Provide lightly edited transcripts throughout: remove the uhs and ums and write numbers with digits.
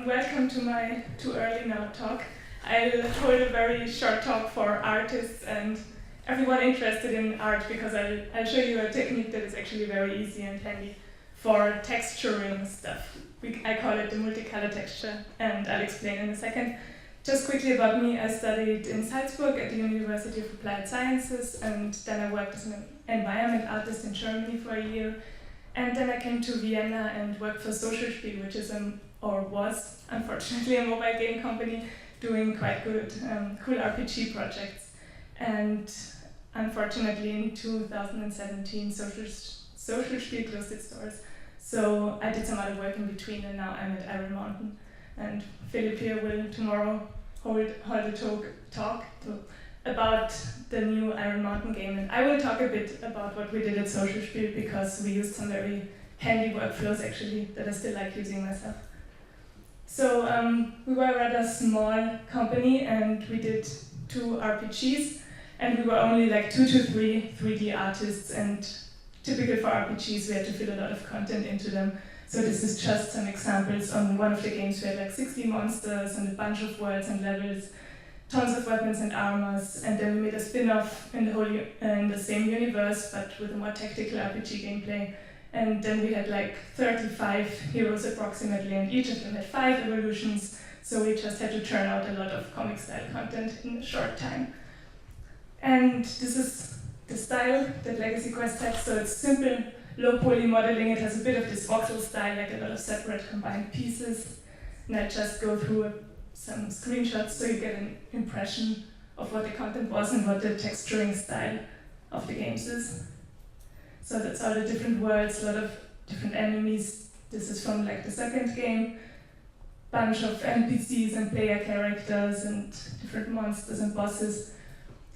Welcome to my too early now talk. I'll hold a very short talk for artists and everyone interested in art because I'll show you a technique that is actually very easy and handy for texturing stuff. I call it the multicolor texture, and I'll explain in a second. Just quickly about me, I studied in Salzburg at the University of Applied Sciences, and then I worked as an environment artist in Germany for a year. And then I came to Vienna and worked for Social Spiel, which is was unfortunately a mobile game company doing quite good, cool RPG projects. And unfortunately in 2017, Social Spiel closed its doors. So I did some other work in between, and now I'm at Iron Mountain. And Philip here will tomorrow hold a talk about the new Iron Mountain game. And I will talk a bit about what we did at Social Spiel because we used some very handy workflows actually that I still like using myself. So we were a rather small company and we did 2 RPGs, and we were only like 2 to 3 3D artists, and typical for RPGs we had to fit a lot of content into them. So this is just some examples. On one of the games we had like 60 monsters and a bunch of worlds and levels, tons of weapons and armors, and then we made a spin-off in the same universe but with a more tactical RPG gameplay. And then we had like 35 heroes approximately, and each of them had 5 evolutions, so we just had to churn out a lot of comic-style content in a short time. And this is the style that Legacy Quest has, so it's simple, low-poly modeling. It has a bit of this voxel style, like a lot of separate combined pieces. And I just go through some screenshots so you get an impression of what the content was and what the texturing style of the games is. So that's all the different worlds, a lot of different enemies. This is from like the second game. Bunch of NPCs and player characters and different monsters and bosses.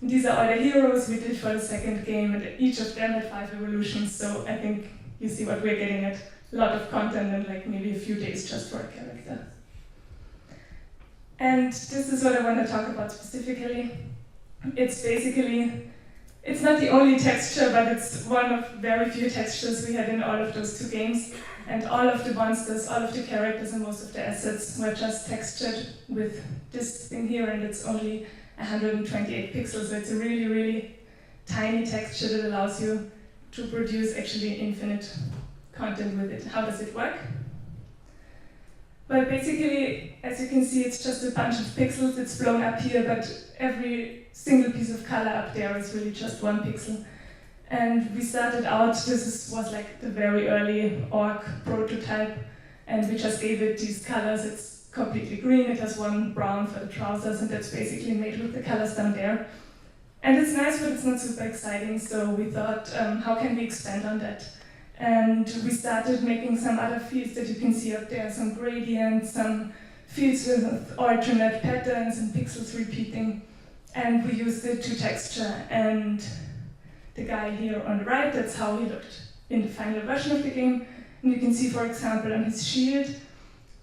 And these are all the heroes we did for the second game, and each of them had 5 evolutions, so I think you see what we're getting at. A lot of content and like maybe a few days just for a character. And this is what I want to talk about specifically. It's not the only texture, but it's one of very few textures we had in all of those 2 games. And all of the monsters, all of the characters, and most of the assets were just textured with this thing here, and it's only 128 pixels, so it's a really, really tiny texture that allows you to produce actually infinite content with it. How does it work? Well, basically, as you can see, it's just a bunch of pixels. It's blown up here, but every single piece of color up there is really just 1 pixel. And we started out, was like the very early org prototype, and we just gave it these colors. It's completely green, it has 1 brown for the trousers, and that's basically made with the colors down there. And it's nice, but it's not super exciting, so we thought, how can we expand on that? And we started making some other fields that you can see up there, some gradients, some fields with alternate patterns and pixels repeating, and we used it to texture. And the guy here on the right, that's how he looked in the final version of the game. And you can see, for example, on his shield,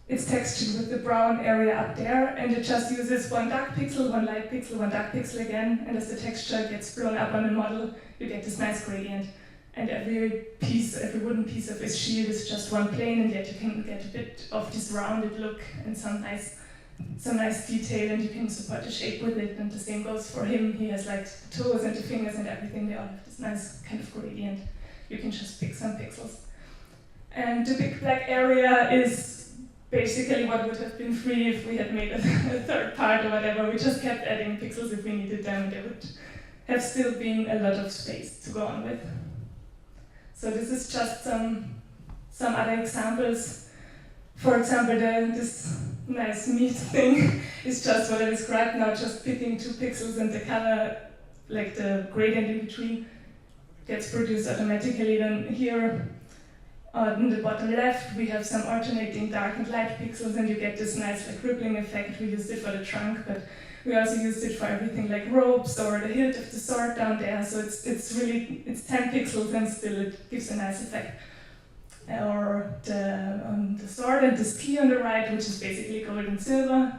it's textured with the brown area up there, and it just uses 1 dark pixel, 1 light pixel, 1 dark pixel again, and as the texture gets blown up on the model, you get this nice gradient. And every wooden piece of his shield is just 1 plane, and yet you can get a bit of this rounded look and some nice detail, and you can support the shape with it. And the same goes for him. He has like the toes and the fingers and everything. They all have this nice kind of gradient. You can just pick some pixels. And the big black area is basically what would have been free if we had made a 3rd part or whatever. We just kept adding pixels if we needed them. There would have still been a lot of space to go on with. So this is just some other examples. For example, this nice meat thing is just what I described now, just picking 2 pixels, and the color, like the gradient in between, gets produced automatically. Then here on the bottom left, we have some alternating dark and light pixels, and you get this nice like rippling effect. We used it for the trunk, but we also used it for everything like ropes or the hilt of the sword down there. So it's 10 pixels, and still it gives a nice effect. Or the sword and the ski on the right, which is basically gold and silver.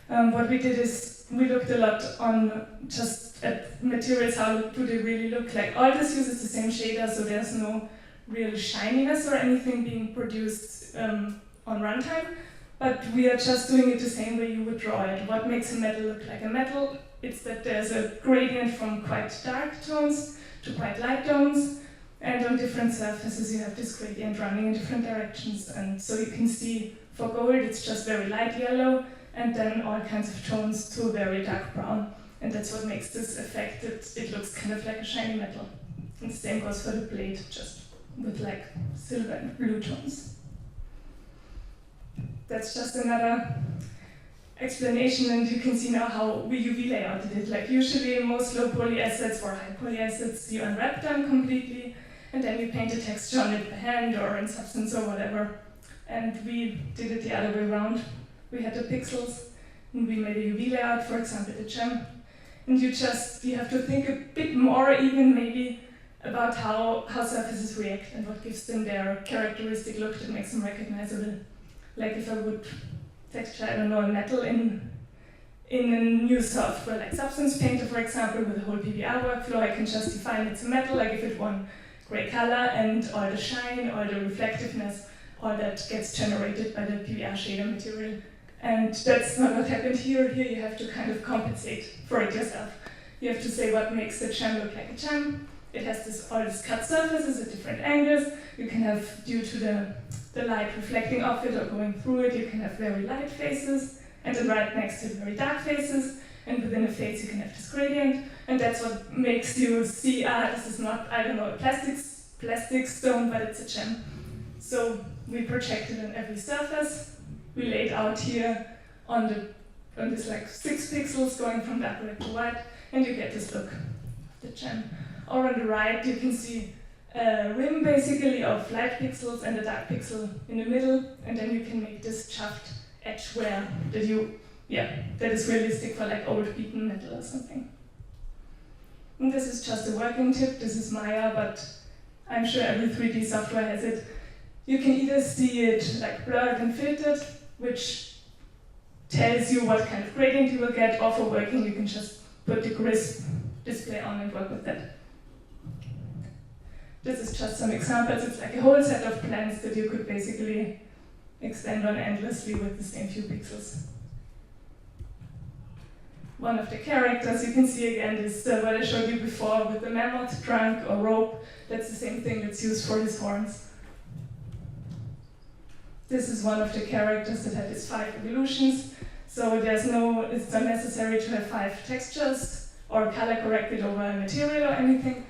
What we did is we looked a lot on just at materials, how do they really look like. All this uses the same shader, so there's no real shininess or anything being produced on runtime. but we are just doing it the same way you would draw it. What makes a metal look like a metal? It's that there's a gradient from quite dark tones to quite light tones, and on different surfaces you have this gradient running in different directions. And so you can see for gold it's just very light yellow, and then all kinds of tones to a very dark brown. And that's what makes this effect that it looks kind of like a shiny metal. And the same goes for the blade, just with like silver and blue tones. That's just another explanation, and you can see now how we UV layouted it. Like usually most low poly assets or high poly assets, you unwrap them completely, and then you paint a texture on it by hand or in Substance or whatever. And we did it the other way around. We had the pixels, and we made a UV layout, for example, the gem. And you have to think a bit more even maybe about how surfaces react and what gives them their characteristic look that makes them recognizable. Like if I would texture, I don't know, a metal in a new software like Substance Painter, for example, with a whole PBR workflow, I can just define it's a metal, I give it one gray color, and all the shine, all the reflectiveness, all that gets generated by the PBR shader material. And that's not what happened here. Here you have to kind of compensate for it yourself. You have to say what makes the gem look like a gem. It has all these cut surfaces at different angles. You can have, due to the light reflecting off it or going through it, you can have very light faces, and then right next to it, very dark faces, and within a face you can have this gradient, and that's what makes you see, this is not, I don't know, a plastic stone, but it's a gem. So we projected on every surface. We laid out here on this like 6 pixels going from dark red to white, and you get this look, the gem. Or on the right, you can see a rim basically of light pixels and a dark pixel in the middle, and then you can make this chuffed edge wear that is realistic for like old beaten metal or something. And this is just a working tip. This is Maya, but I'm sure every 3D software has it. You can either see it like blurred and filtered, which tells you what kind of gradient you will get, or for working you can just put the crisp display on and work with that. This is just some examples. It's like a whole set of plans that you could basically extend on endlessly with the same few pixels. One of the characters you can see again is what I showed you before with the mammoth trunk or rope. That's the same thing that's used for his horns. This is one of the characters that had his 5 evolutions. So it's not necessary to have 5 textures or color corrected over a material or anything.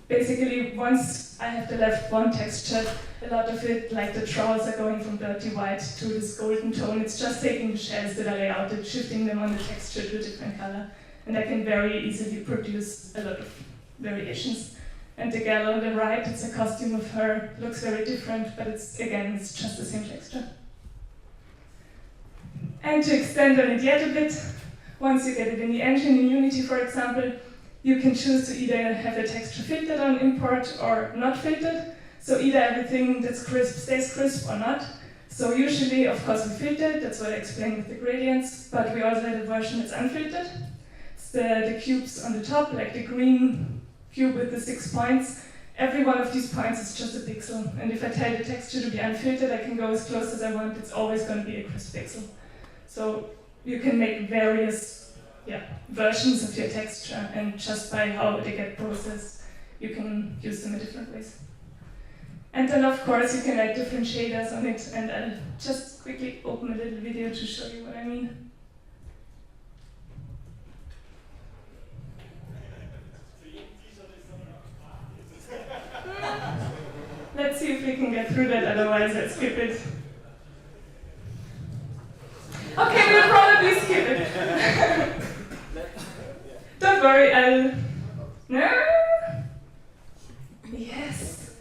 Basically, once I have the left one texture, a lot of it, like the trowels, are going from dirty white to this golden tone. It's just taking the shells that I lay out and shifting them on the texture to a different color. And I can very easily produce a lot of variations. And the gal on the right, it's a costume of her, looks very different, but it's just the same texture. And to extend on it yet a bit, once you get it in the engine, in Unity, for example, you can choose to either have the texture filtered on import or not filtered. So either everything that's crisp stays crisp or not. So usually, of course, we filtered, that's what I explained with the gradients, but we also had a version that's unfiltered. It's the cubes on the top, like the green cube with the 6 points. Every one of these points is just a pixel. And if I tell the texture to be unfiltered, I can go as close as I want. It's always going to be a crisp pixel. So you can make various versions of your texture, and just by how they get processed, you can use them in different ways. And then, of course, you can add different shaders on it, and I'll just quickly open a little video to show you what I mean. Let's see if we can get through that, otherwise I'll skip it. Okay, we'll probably skip it. Don't worry, No? Yes.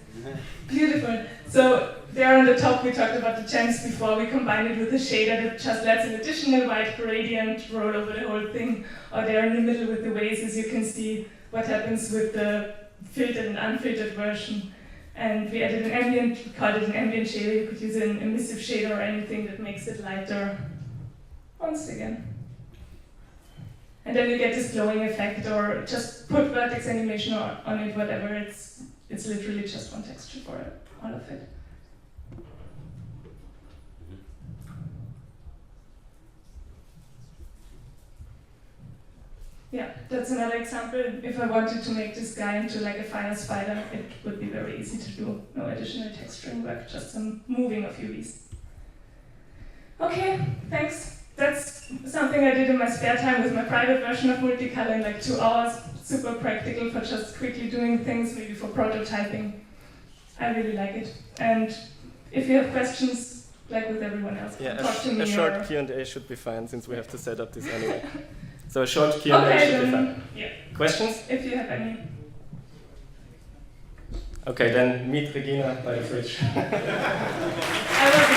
Beautiful. So there on the top we talked about the gems before. We combine it with a shader that just lets an additional white gradient roll over the whole thing. Or there in the middle with the vases, you can see what happens with the filtered and unfiltered version. And we added an ambient, we called it an ambient shader. You could use an emissive shader or anything that makes it lighter. Once again. And then you get this glowing effect, or just put vertex animation on it, whatever. It's literally just one texture for all of it. yeah, that's another example. If I wanted to make this guy into like a fire spider, it would be very easy to do. No additional texturing work, just some moving of UVs. Okay, thanks. That's something I did in my spare time with my private version of Multicolor in like 2 hours. Super practical for just quickly doing things, maybe for prototyping. I really like it. And if you have questions, like with everyone else, talk to me. A short Q&A should be fine, since we have to set up this anyway. So a short Q&A should be fine. Yeah. Questions? If you have any. Okay, then meet Regina by the fridge. I will